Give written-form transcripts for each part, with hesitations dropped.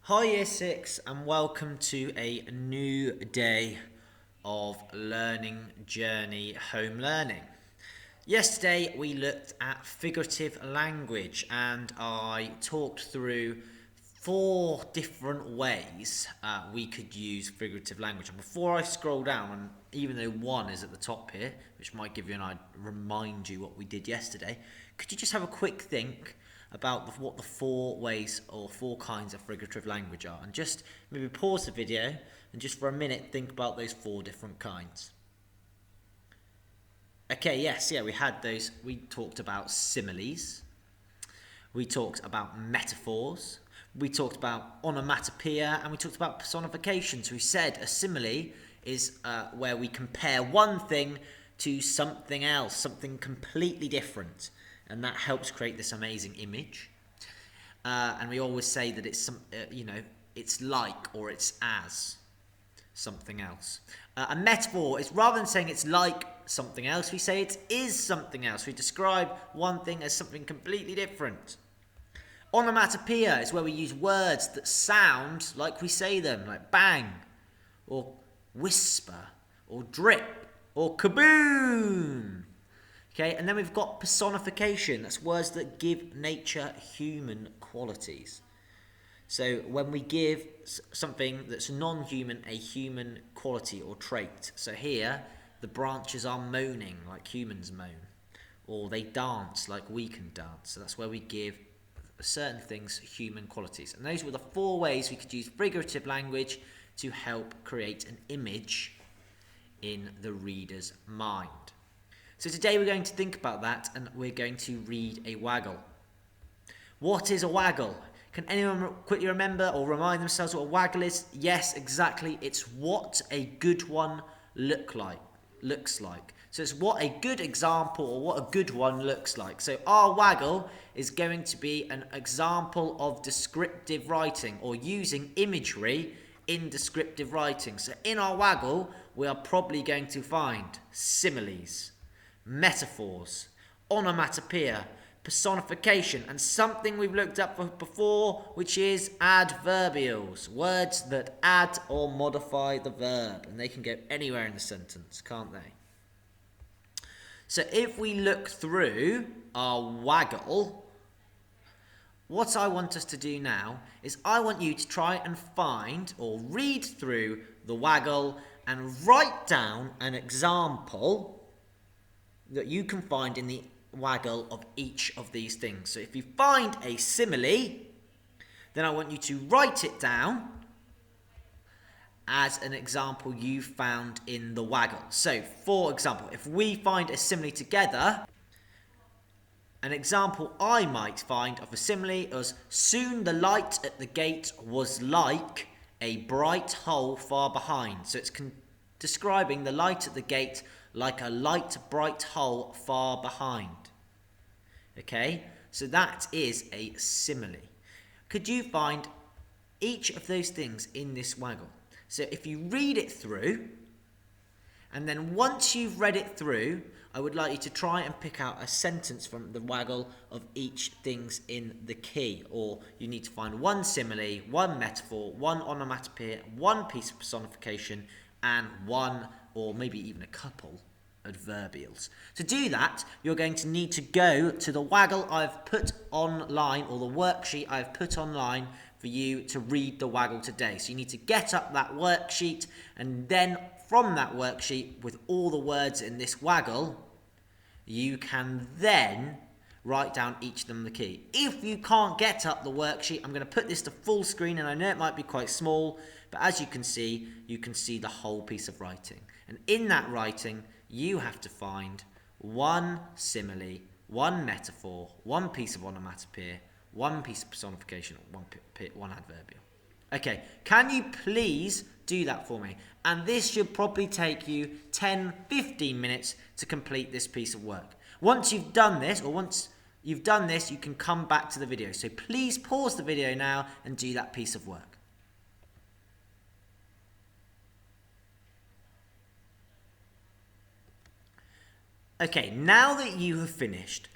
Hi Year 6 and welcome to a new day of learning journey home learning. Yesterday we looked at figurative language and I talked through 4 different ways we could use figurative language. And before I scroll down, and even though 1 is at the top here, which might give you remind you what we did yesterday, could you just have a quick think about what the 4 ways or 4 kinds of figurative language are, and just maybe pause the video and just for a minute think about those 4 different kinds. Okay, yes, we had those. We talked about similes, we talked about metaphors, we talked about onomatopoeia, and we talked about personification. So we said a simile is where we compare one thing to something else, something completely different, and that helps create this amazing image. And we always say that it's it's like or it's as something else. A metaphor is, rather than saying it's like something else, we say it is something else. We describe one thing as something completely different. Onomatopoeia is where we use words that sound like we say them, like bang, or whisper, or drip, or kaboom. Okay, and then we've got personification. That's words that give nature human qualities. So when we give something that's non-human a human quality or trait. So here, the branches are moaning like humans moan, or they dance like we can dance. So that's where we give certain things human qualities. And those were the 4 ways we could use figurative language to help create an image in the reader's mind. So today we're going to think about that, and we're going to read a waggle. What is a waggle? Can anyone quickly remember or remind themselves what a waggle is? Yes, exactly. It's what a good one looks like. So it's what a good example or what a good one looks like. So our waggle is going to be an example of descriptive writing, or using imagery in descriptive writing. So in our waggle, we are probably going to find similes, metaphors, onomatopoeia, personification, and something we've looked up before, which is adverbials, words that add or modify the verb, and they can go anywhere in the sentence, can't they? So if we look through our waggle, what I want us to do now is I want you to try and find or read through the waggle and write down an example that you can find in the waggle of each of these things. So if you find a simile, then I want you to write it down as an example you found in the waggle. So for example, if we find a simile together, an example I might find of a simile is, soon the light at the gate was like a bright hole far behind. So it's describing the light at the gate like a light bright hole far behind. Okay, so that is a simile. Could you find each of those things in this waggle? So if you read it through, and then once you've read it through, I would like you to try and pick out a sentence from the waggle of each things in the key. Or you need to find 1 simile, 1 metaphor, 1 onomatopoeia, 1 piece of personification, and 1 or maybe even a couple adverbials. To do that, you're going to need to go to the waggle I've put online, or the worksheet I've put online for you to read the waggle today. So you need to get up that worksheet, and then from that worksheet with all the words in this waggle, you can then write down each of them in the key. If you can't get up the worksheet, I'm going to put this to full screen, and I know it might be quite small, but as you can see the whole piece of writing. And in that writing, you have to find 1 simile, 1 metaphor, 1 piece of onomatopoeia, 1 piece of personification, 1 adverbial. Okay, can you please do that for me? And this should probably take you 10-15 minutes to complete this piece of work. Once you've done this, you can come back to the video. So please pause the video now and do that piece of work. Okay, now that you have finished,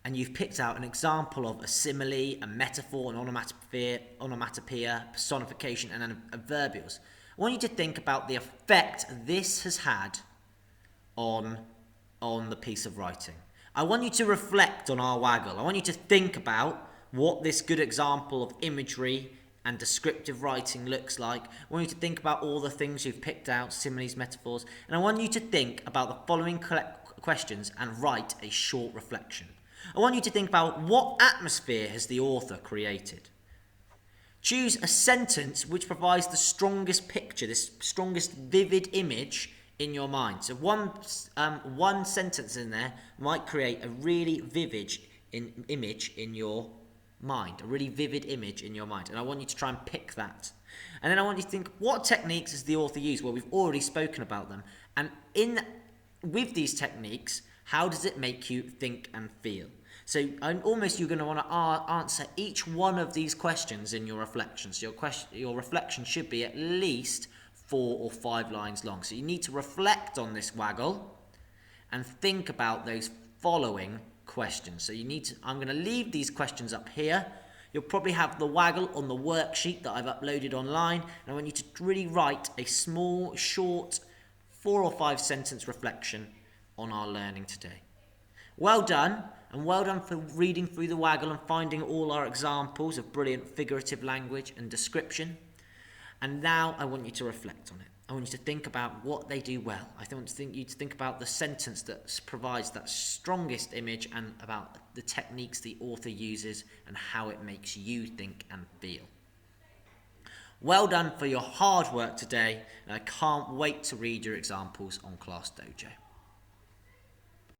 and you've picked out an example of a simile, a metaphor, an onomatopoeia, personification, and adverbials. I want you to think about the effect this has had on the piece of writing. I want you to reflect on our waggle. I want you to think about what this good example of imagery and descriptive writing looks like. I want you to think about all the things you've picked out, similes, metaphors, and I want you to think about the following questions and write a short reflection. I want you to think about what atmosphere has the author created. Choose a sentence which provides the strongest picture, this strongest vivid image in your mind. So one sentence in there might create a really vivid image in your mind, a really vivid image in your mind. And I want you to try and pick that. And then I want you to think, what techniques has the author used? Well, we've already spoken about them. And with these techniques, how does it make you think and feel? So you're going to want to answer each one of these questions in your reflection. So your reflection should be at least 4 or 5 lines long. So you need to reflect on this waggle and think about those following questions. So I'm going to leave these questions up here. You'll probably have the waggle on the worksheet that I've uploaded online. And I want you to really write a small, short, 4 or 5 sentence reflection on our learning today. Well done, and well done for reading through the waggle and finding all our examples of brilliant figurative language and description. And now I want you to reflect on it. I want you to think about what they do well. I want you to think about the sentence that provides that strongest image and about the techniques the author uses and how it makes you think and feel. Well done for your hard work today, and I can't wait to read your examples on Class Dojo.